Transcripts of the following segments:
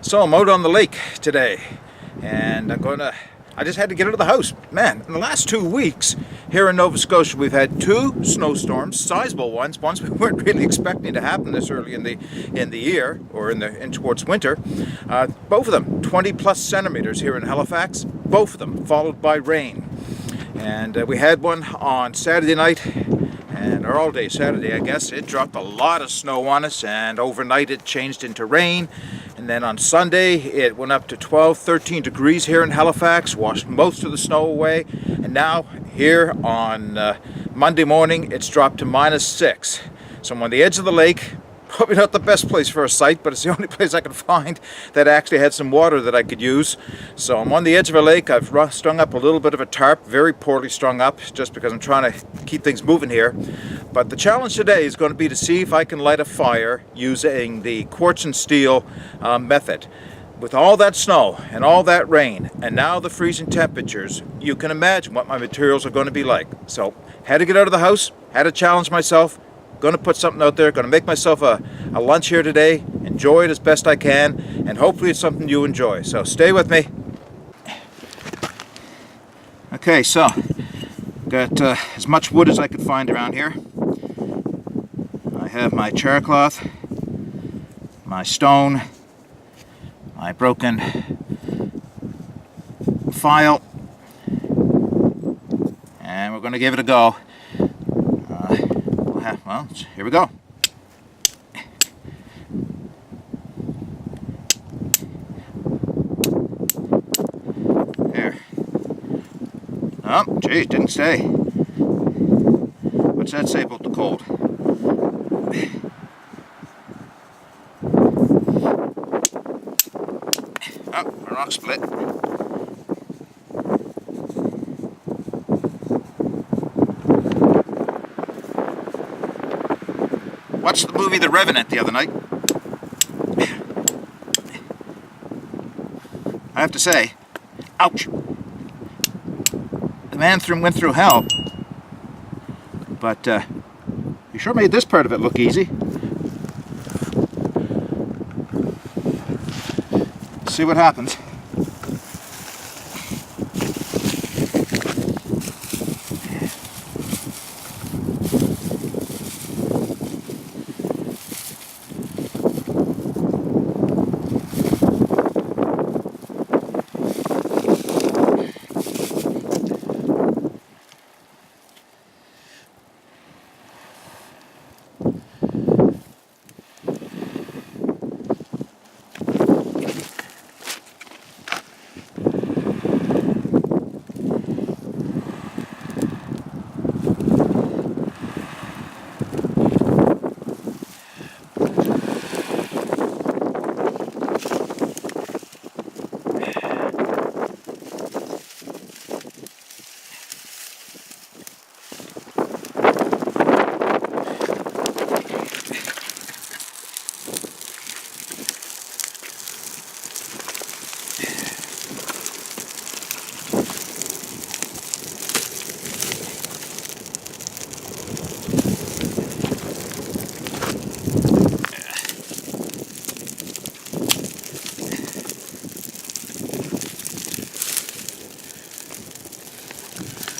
So I'm out on the lake today, and I just had to get out of the house. Man, in the last 2 weeks here in Nova Scotia, we've had 2 snowstorms, sizable ones we weren't really expecting to happen this early in the year, or in towards winter. Both of them 20 plus centimeters here in Halifax, both of them followed by rain. And we had one on Saturday night, or all day Saturday, I guess. It dropped a lot of snow on us, and overnight it changed into rain. And then on Sunday it went up to 12, 13 degrees here in Halifax, washed most of the snow away. And now here on Monday morning it's dropped to -6. So I'm on the edge of the lake. Probably not the best place for a site, but it's the only place I could find that actually had some water that I could use. So I'm on the edge of a lake. I've strung up a little bit of a tarp, very poorly strung up, just because I'm trying to keep things moving here. But the challenge today is going to be to see if I can light a fire using the quartz and steel method. With all that snow and all that rain, and now the freezing temperatures, you can imagine what my materials are going to be like. So had to get out of the house, had to challenge myself. Going to put something out there, going to make myself a lunch here today, enjoy it as best I can, and hopefully it's something you enjoy. So stay with me. Okay, so got as much wood as I could find around here. I have my char cloth, my stone, my broken file, and we're going to give it a go. Well, here we go. There. Oh, geez, didn't stay. What's that say about the cold? Oh, a rock split. Watched the movie The Revenant the other night. I have to say, ouch! The man went through hell, but he sure made this part of it look easy. See what happens.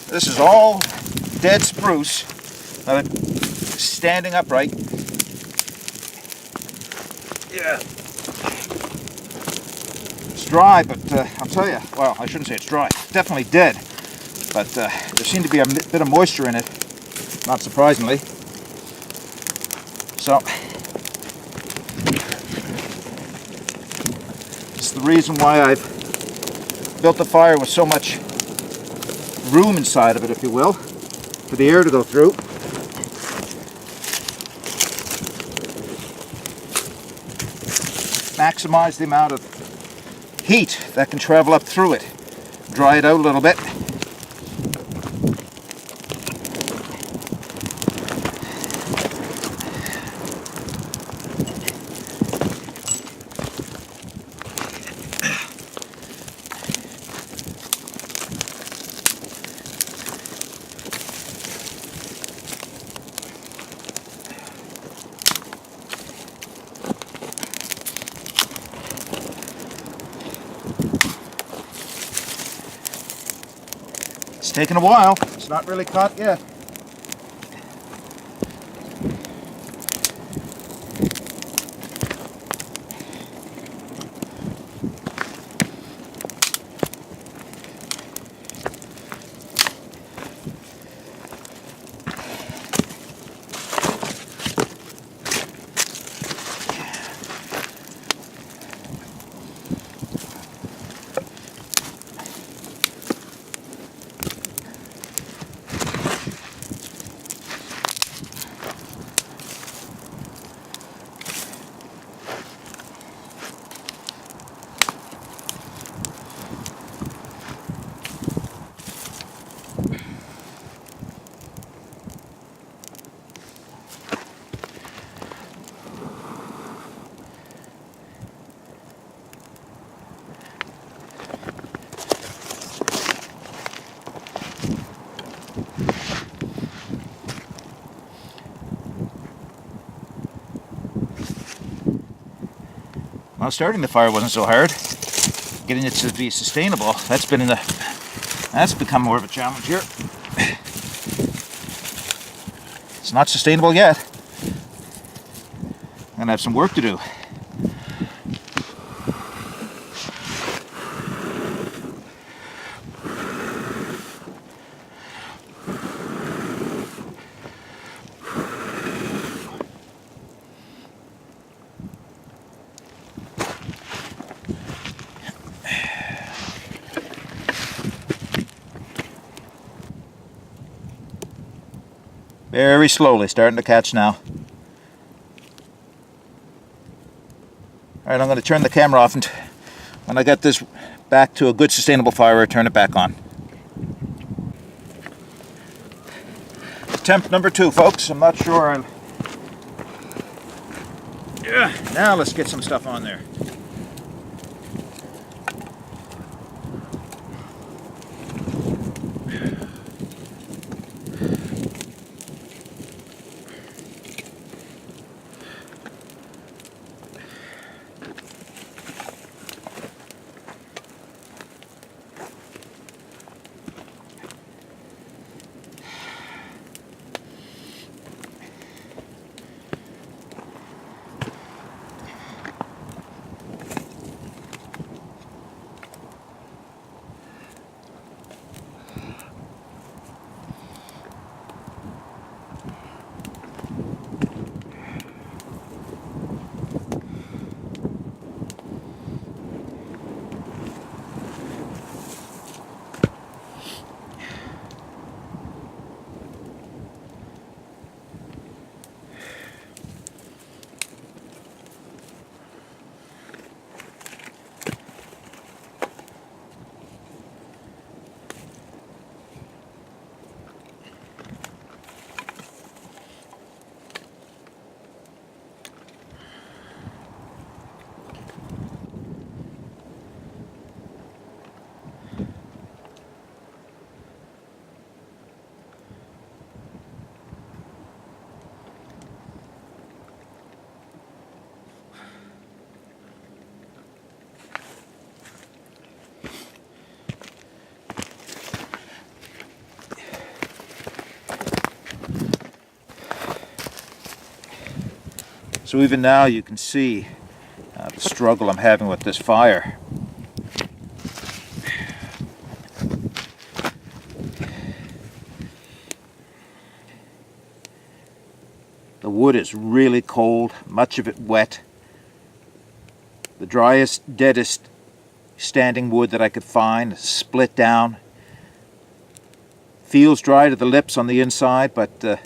This is all dead spruce, standing upright. Yeah. It's dry, but I'll tell you, well, I shouldn't say it's dry. It's definitely dead, but there seemed to be a bit of moisture in it, not surprisingly. So, it's the reason why I've built the fire with so much room inside of it, if you will, for the air to go through. Maximize the amount of heat that can travel up through it. Dry it out a little bit. taking a while. It's not really caught yet. Well, starting the fire wasn't so hard. Getting it to be sustainable, that's become more of a challenge here. It's not sustainable yet. I'm gonna have some work to do. Very slowly, starting to catch now. Alright, I'm going to turn the camera off, and when I get this back to a good sustainable fire, I turn it back on. Attempt number 2, folks. I'm not sure Yeah, now let's get some stuff on there. So even now you can see the struggle I'm having with this fire. The wood is really cold, much of it wet. The driest, deadest standing wood that I could find, split down. Feels dry to the lips on the inside, but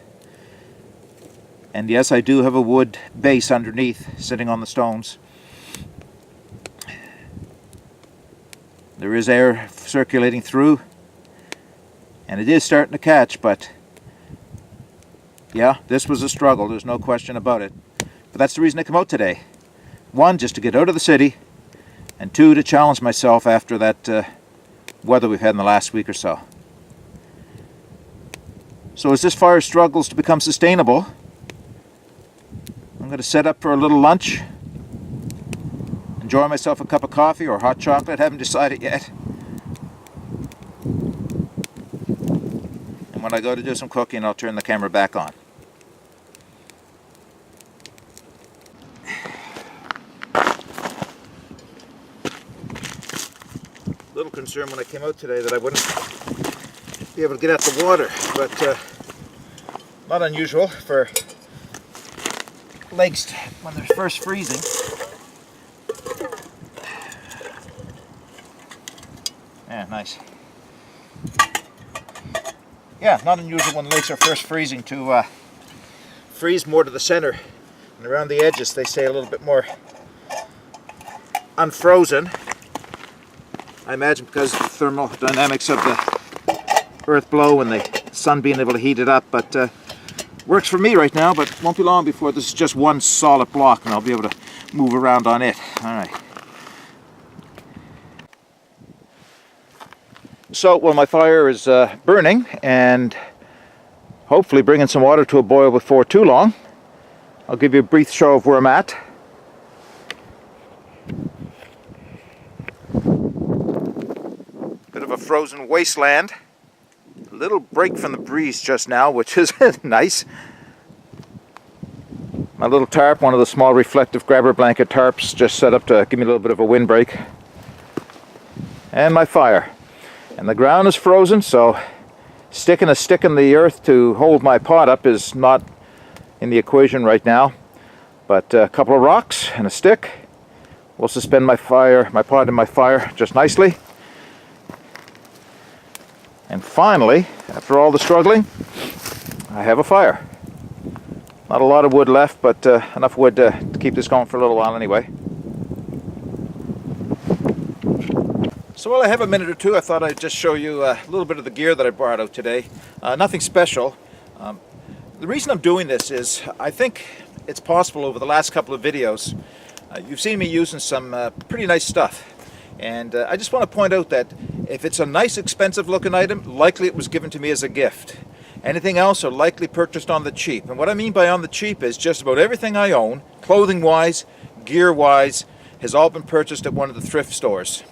and yes, I do have a wood base underneath, sitting on the stones. There is air circulating through, and it is starting to catch, but yeah, this was a struggle, there's no question about it. But that's the reason I come out today. 1, just to get out of the city, and 2, to challenge myself after that weather we've had in the last week or so. So as this fire struggles to become sustainable, I'm going to set up for a little lunch, enjoy myself a cup of coffee or hot chocolate, haven't decided yet. And when I go to do some cooking, I'll turn the camera back on. Little concern when I came out today that I wouldn't be able to get at the water, but not unusual for lakes when they're first freezing. Yeah, nice. Yeah, not unusual when lakes are first freezing to freeze more to the center, and around the edges they stay a little bit more unfrozen. I imagine because of the thermodynamics of the earth below and the sun being able to heat it up, but works for me right now, but won't be long before this is just one solid block and I'll be able to move around on it. Alright. So, well, my fire is burning and hopefully bringing some water to a boil before too long. I'll give you a brief show of where I'm at. Bit of a frozen wasteland. A little break from the breeze just now, which is nice. My little tarp, one of the small reflective grabber blanket tarps, just set up to give me a little bit of a windbreak. And my fire. And the ground is frozen, so sticking a stick in the earth to hold my pot up is not in the equation right now. But a couple of rocks and a stick will suspend my pot in my fire just nicely. And finally, after all the struggling, I have a fire. Not a lot of wood left, but enough wood to keep this going for a little while anyway. So while I have a minute or two, I thought I'd just show you a little bit of the gear that I brought out today. Nothing special. The reason I'm doing this is I think it's possible over the last couple of videos you've seen me using some pretty nice stuff. And I just want to point out that if it's a nice expensive looking item, likely it was given to me as a gift. Anything else are likely purchased on the cheap. And what I mean by on the cheap is just about everything I own, clothing wise, gear wise, has all been purchased at one of the thrift stores.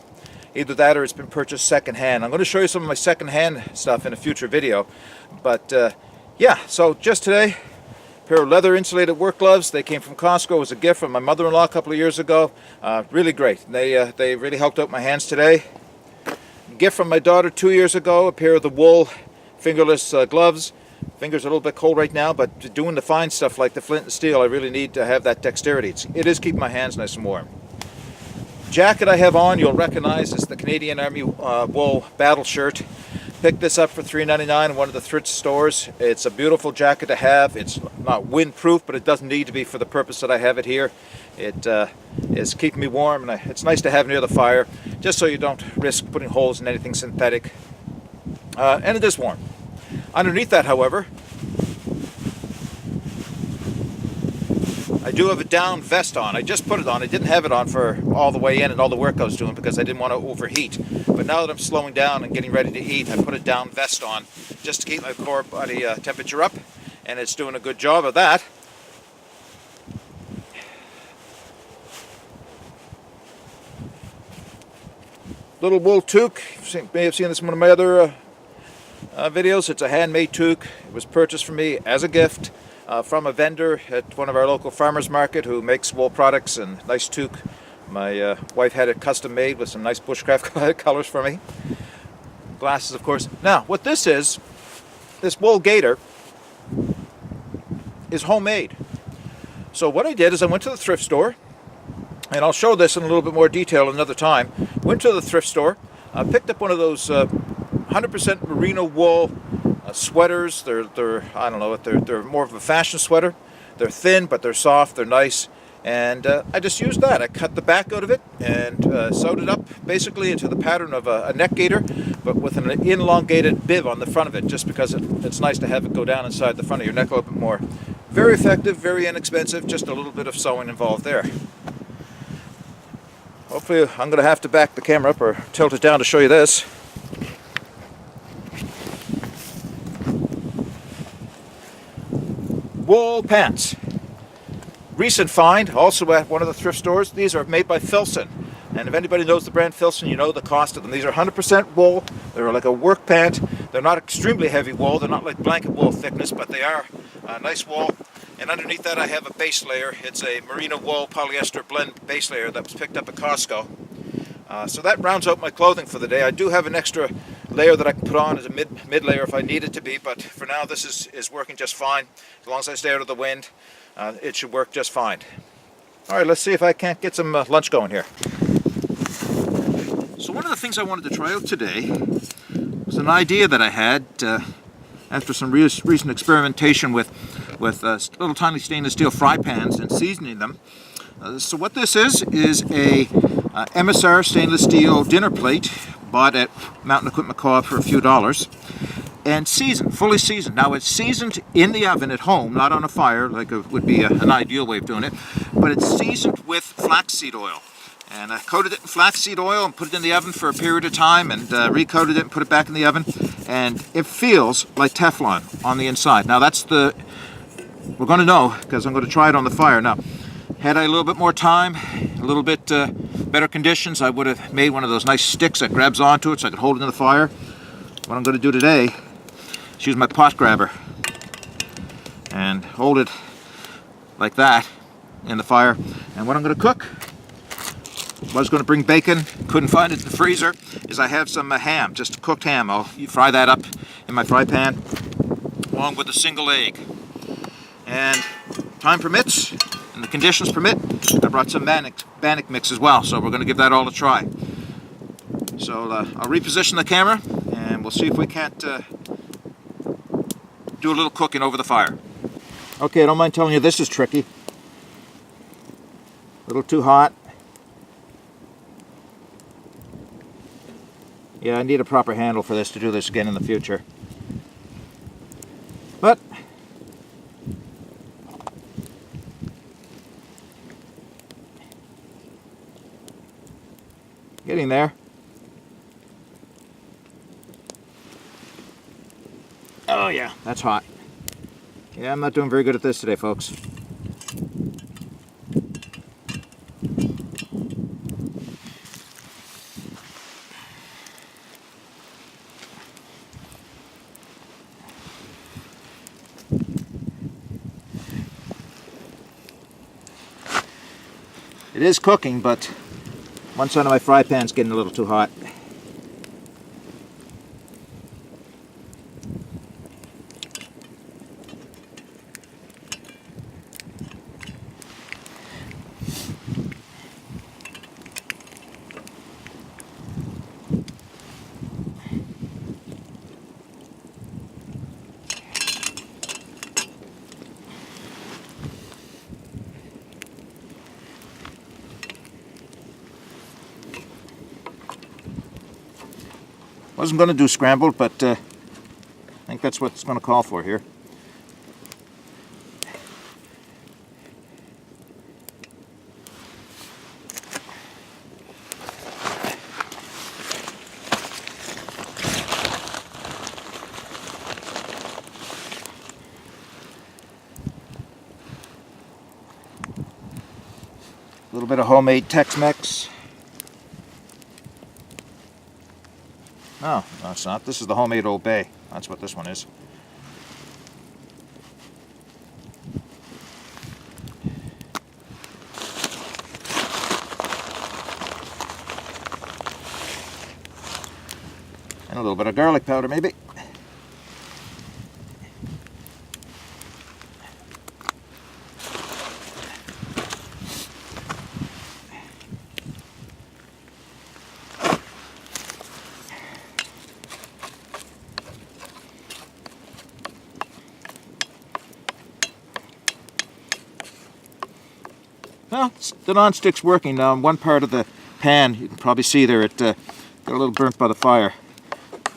Either that or it's been purchased secondhand. I'm going to show you some of my secondhand stuff in a future video. But yeah, so just today, pair of leather insulated work gloves. They came from Costco as a gift from my mother-in-law a couple of years ago. Really great. They really helped out my hands today. Gift from my daughter 2 years ago, a pair of the wool fingerless gloves. Fingers are a little bit cold right now, but doing the fine stuff like the flint and steel, I really need to have that dexterity. It is keeping my hands nice and warm. Jacket I have on, you'll recognize, is the Canadian Army wool battle shirt. Picked this up for $3.99 in one of the thrift stores. It's a beautiful jacket to have. It's not windproof, but it doesn't need to be for the purpose that I have it here. It is keeping me warm, and it's nice to have near the fire, just so you don't risk putting holes in anything synthetic. And it is warm. Underneath that, however, I do have a down vest on. I just put it on. I didn't have it on for all the way in and all the work I was doing because I didn't want to overheat. But now that I'm slowing down and getting ready to eat, I put a down vest on just to keep my core body temperature up, and it's doing a good job of that. Little wool toque. You may have seen this in one of my other videos. It's a handmade toque. It was purchased for me as a gift from a vendor at one of our local farmers market who makes wool products and nice toque. My wife had it custom made with some nice bushcraft colors for me. Glasses, of course. Now, what this is, this wool gaiter, is homemade. So what I did is I went to the thrift store, and I'll show this in a little bit more detail another time. Went to the thrift store, picked up one of those 100% merino wool sweaters. They're I don't know, they're more of a fashion sweater. They're thin, but they're soft, they're nice. And I just used that. I cut the back out of it and sewed it up basically into the pattern of a neck gaiter, but with an elongated bib on the front of it, just because it's nice to have it go down inside the front of your neck a little bit more. Very effective, very inexpensive, just a little bit of sewing involved there. Hopefully I'm going to have to back the camera up or tilt it down to show you this. Wool pants. Recent find, also at one of the thrift stores. These are made by Filson. And if anybody knows the brand Filson, you know the cost of them. These are 100% wool. They're like a work pant. They're not extremely heavy wool. They're not like blanket wool thickness, but they are nice wool. And underneath that I have a base layer. It's a merino wool polyester blend base layer that was picked up at Costco. So that rounds out my clothing for the day. I do have an extra layer that I can put on as a mid layer if I need it to be, but for now this is working just fine. As long as I stay out of the wind, it should work just fine. All right, let's see if I can't get some lunch going here. So one of the things I wanted to try out today was an idea that I had after some recent experimentation with little tiny stainless steel fry pans and seasoning them. So what this is a MSR stainless steel dinner plate bought at Mountain Equipment Co-op for a few dollars, and seasoned, fully seasoned. Now it's seasoned in the oven at home, not on a fire like it would be an ideal way of doing it, but it's seasoned with flaxseed oil. And I coated it in flaxseed oil and put it in the oven for a period of time, and recoated it and put it back in the oven, and it feels like Teflon on the inside. Now we're going to know because I'm going to try it on the fire. Now, had I a little bit more time, a little bit better conditions, I would have made one of those nice sticks that grabs onto it so I could hold it in the fire. What I'm going to do today is use my pot grabber and hold it like that in the fire. And what I'm going to cook, I was going to bring bacon, couldn't find it in the freezer, is I have some ham, just cooked ham. I'll fry that up in my fry pan along with a single egg. And time permits and the conditions permit, I brought some Bannock mix as well, so we're going to give that all a try. So I'll reposition the camera and we'll see if we can't do a little cooking over the fire. Okay, I don't mind telling you this is tricky. A little too hot. Yeah, I need a proper handle for this to do this again in the future. But getting there. Oh yeah, that's hot. Yeah, I'm not doing very good at this today, folks. It is cooking, but one side of my fry pan's getting a little too hot. Wasn't going to do scrambled, but I think that's what it's going to call for here. A little bit of homemade Tex-Mex. No, it's not. This is the homemade Old Bay. That's what this one is. And a little bit of garlic powder, maybe. Well, the non-stick's working now. One part of the pan, you can probably see there, it got a little burnt by the fire.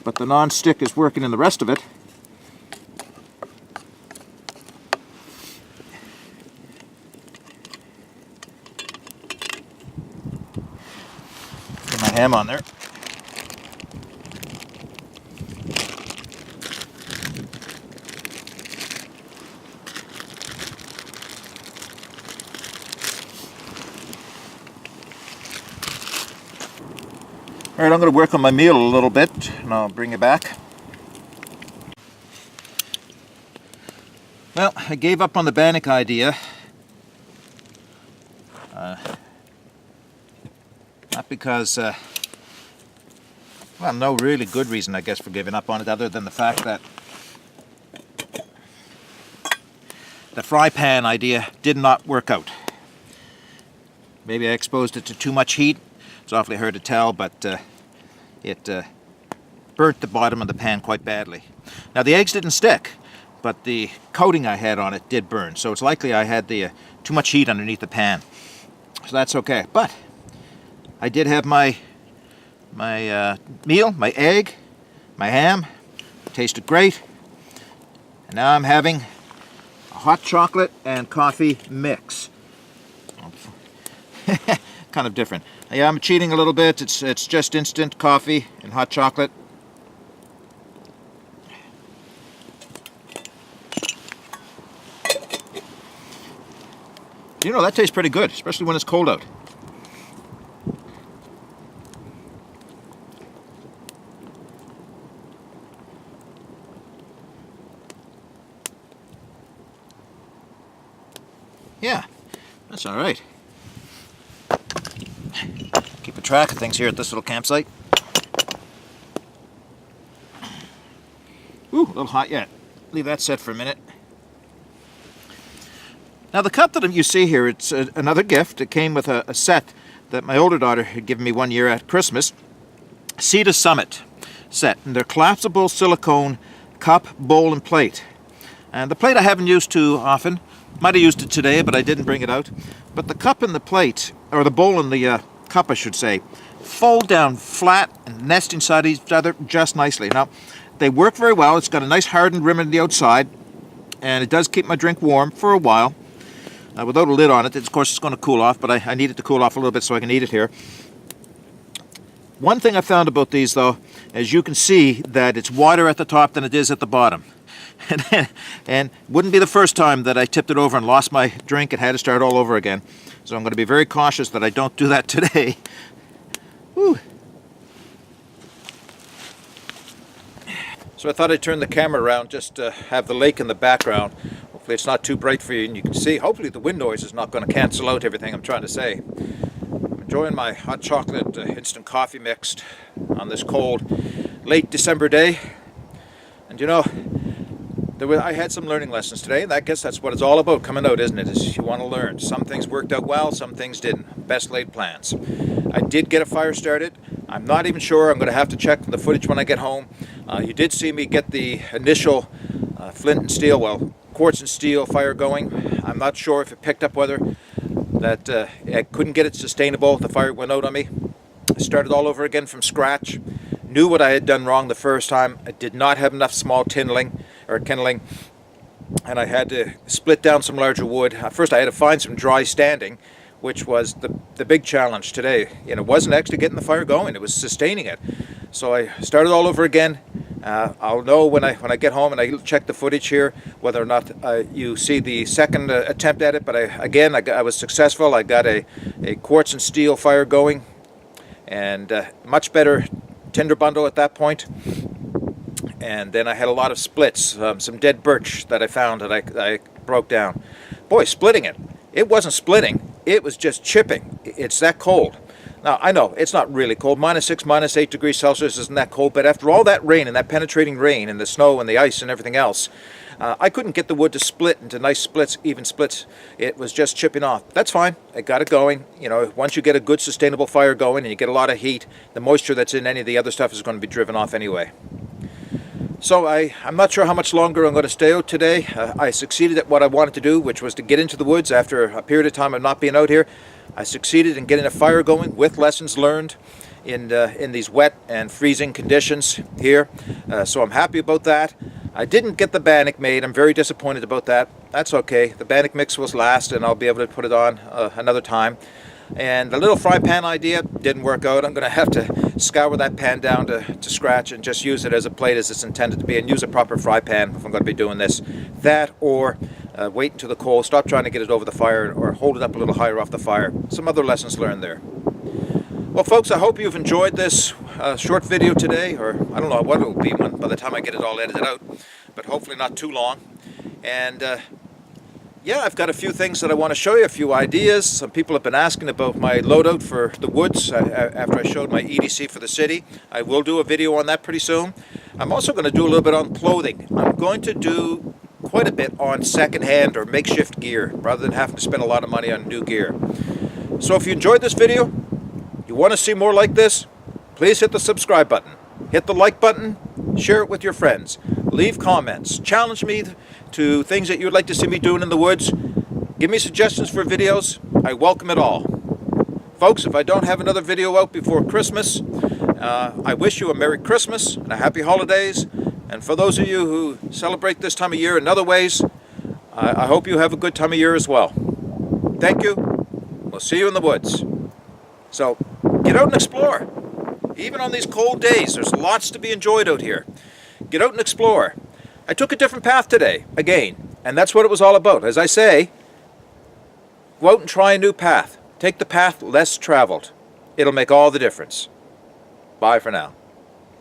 But the non-stick is working in the rest of it. Get my ham on there. Alright, I'm going to work on my meal a little bit and I'll bring you back. Well, I gave up on the bannock idea. Not because, well, no really good reason, I guess, for giving up on it, other than the fact that the fry pan idea did not work out. Maybe I exposed it to too much heat. It's awfully hard to tell, but it burnt the bottom of the pan quite badly. Now, the eggs didn't stick, but the coating I had on it did burn, so it's likely I had too much heat underneath the pan. So that's okay. But I did have my meal, my egg, my ham. It tasted great. And now I'm having a hot chocolate and coffee mix. Kind of different. Yeah, I'm cheating a little bit. It's just instant coffee and hot chocolate. You know, that tastes pretty good, especially when it's cold out. Yeah, that's all right. Keeping track of things here at this little campsite. Ooh, a little hot yet. Leave that set for a minute. Now the cup that you see here, it's another gift. It came with a set that my older daughter had given me one year at Christmas. Sea to Summit set. And they're collapsible silicone cup, bowl, and plate. And the plate I haven't used too often. Might have used it today, but I didn't bring it out. But the cup and the plate, or the bowl and the cup, I should say, fold down flat and nest inside each other just nicely. Now, they work very well. It's got a nice hardened rim on the outside, and it does keep my drink warm for a while. Without a lid on it, of course, it's going to cool off, but I need it to cool off a little bit so I can eat it here. One thing I found about these, though, as you can see, that it's wider at the top than it is at the bottom. And it wouldn't be the first time that I tipped it over and lost my drink and had to start all over again. So I'm going to be very cautious that I don't do that today. Whew. So I thought I'd turn the camera around just to have the lake in the background. Hopefully it's not too bright for you and you can see. Hopefully the wind noise is not going to cancel out everything I'm trying to say. I'm enjoying my hot chocolate instant coffee mixed on this cold late December day. And you know, I had some learning lessons today, and I guess that's what it's all about coming out, isn't it? Is you want to learn. Some things worked out well, some things didn't. Best laid plans. I did get a fire started. I'm not even sure. I'm going to have to check the footage when I get home. You did see me get the initial flint and steel, well, quartz and steel fire going. I'm not sure if it picked up whether that I couldn't get it sustainable. The fire went out on me. I started all over again from scratch. Knew what I had done wrong the first time. I did not have enough small kindling, and I had to split down some larger wood. First I had to find some dry standing, which was the big challenge today. You know, it wasn't actually getting the fire going, it was sustaining it. So I started all over again. I'll know when I get home and I check the footage here whether or not you see the second attempt at it, but I was successful. I got a quartz and steel fire going, and much better tinder bundle at that point. And then I had a lot of splits, some dead birch that I found that I broke down. Boy, splitting it. It wasn't splitting, it was just chipping. It's that cold. Now, I know, it's not really cold. -6, -8 degrees Celsius isn't that cold, but after all that rain and that penetrating rain and the snow and the ice and everything else, I couldn't get the wood to split into nice splits, even splits. It was just chipping off. That's fine. I got it going. You know, once you get a good sustainable fire going and you get a lot of heat, the moisture that's in any of the other stuff is going to be driven off anyway. So I'm not sure how much longer I'm going to stay out today. I succeeded at what I wanted to do, which was to get into the woods after a period of time of not being out here. I succeeded in getting a fire going with lessons learned in these wet and freezing conditions here. So I'm happy about that. I didn't get the bannock made. I'm very disappointed about that. That's okay. The bannock mix was last, and I'll be able to put it on another time. And the little fry pan idea didn't work out. I'm going to have to scour that pan down to scratch and just use it as a plate as it's intended to be, and use a proper fry pan if I'm going to be doing this. That, or wait until the coal, stop trying to get it over the fire, or hold it up a little higher off the fire. Some other lessons learned there. Well, folks, I hope you've enjoyed this a short video today, or I don't know what it will be by the time I get it all edited out, but hopefully not too long. And yeah, I've got a few things that I want to show you, a few ideas. Some people have been asking about my loadout for the woods after I showed my EDC for the city. I will do a video on that pretty soon. I'm also going to do a little bit on clothing. I'm going to do quite a bit on second-hand or makeshift gear rather than having to spend a lot of money on new gear. So if you enjoyed this video, you want to see more like this, please hit the subscribe button. Hit the like button, share it with your friends, leave comments, challenge me to things that you'd like to see me doing in the woods. Give me suggestions for videos. I welcome it all. Folks, if I don't have another video out before Christmas, I wish you a Merry Christmas and a Happy Holidays. And for those of you who celebrate this time of year in other ways, I hope you have a good time of year as well. Thank you. We'll see you in the woods. So, get out and explore. Even on these cold days, there's lots to be enjoyed out here. Get out and explore. I took a different path today, again, and that's what it was all about. As I say, go out and try a new path. Take the path less traveled. It'll make all the difference. Bye for now.